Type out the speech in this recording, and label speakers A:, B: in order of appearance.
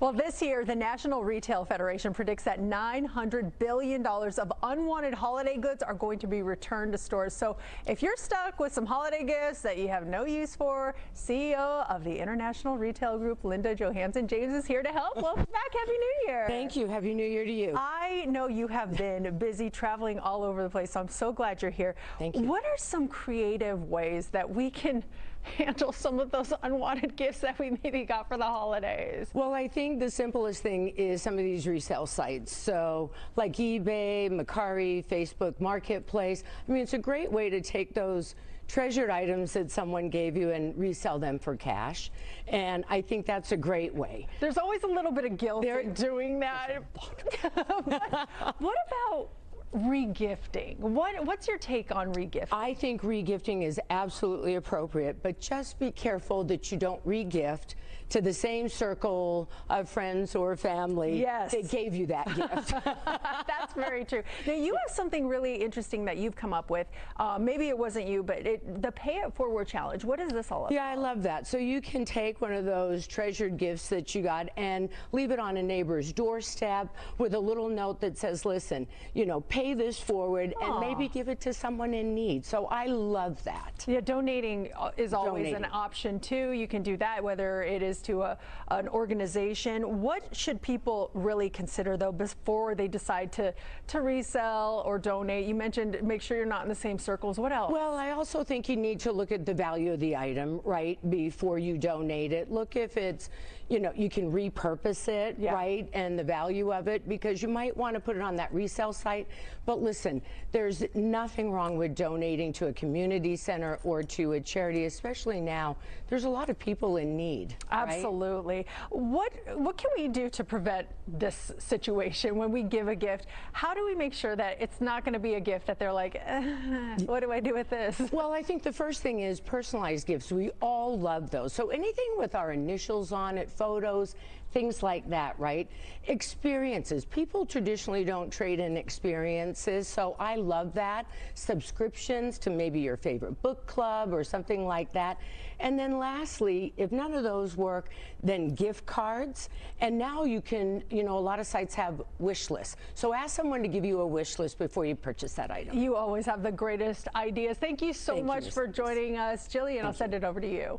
A: Well, this year, the National Retail Federation predicts that $900 billion of unwanted holiday goods are going to be returned to stores. So if you're stuck with some holiday gifts that you have no use for, CEO of the International Retail Group, Linda Johansen-James, is here to help. Welcome back. Happy New Year.
B: Thank you. Happy New Year to you.
A: I know you have been busy traveling all over the place, so I'm so glad you're here.
B: Thank you.
A: What are some creative ways that we can handle some of those unwanted gifts that we maybe got for the holidays?
B: Well, I think the simplest thing is some of these resale sites. So like eBay, Mercari, Facebook Marketplace. I mean, it's a great way to take those treasured items that someone gave you and resell them for cash. And I think that's a great way.
A: There's always a little bit of guilt in doing that. What about regifting? What's your take on regifting?
B: I think regifting is absolutely appropriate, but just be careful that you don't regift to the same circle of friends or family that gave you that gift.
A: That's very true. Now, you have something really interesting that you've come up with. Maybe it wasn't you, but the Pay It Forward Challenge. What is this all about?
B: Yeah, I love that. So you can take one of those treasured gifts that you got and leave it on a neighbor's doorstep with a little note that says, listen, you know, pay this forward and maybe give it to someone in need. So I love that.
A: Yeah, donating is always an option too. You can do that, whether it is to an organization. What should people really consider though before they decide to resell or donate? You mentioned make sure you're not in the same circles. What else?
B: Well, I also think you need to look at the value of the item, right, before you donate it. Look if it's, you know, you can repurpose it, right, and the value of it, because you might want to put it on that resale site. But listen, there's nothing wrong with donating to a community center or to a charity, especially now. There's a lot of people in need.
A: Absolutely. What can we do to prevent this situation when we give a gift? How do we make sure that it's not going to be a gift that they're like, what do I do with this?
B: Well, I think the first thing is personalized gifts. We all love those. So anything with our initials on it, photos, things like that, right? Experiences. People traditionally don't trade in experiences, so I love that. Subscriptions to maybe your favorite book club or something like that. And then lastly, if none of those work, then gift cards. And now you can, you know, a lot of sites have wish lists. So ask someone to give you a wish list before you purchase that item.
A: You always have the greatest ideas. Thank you so much for joining us, Jillian. I'll send it over to you.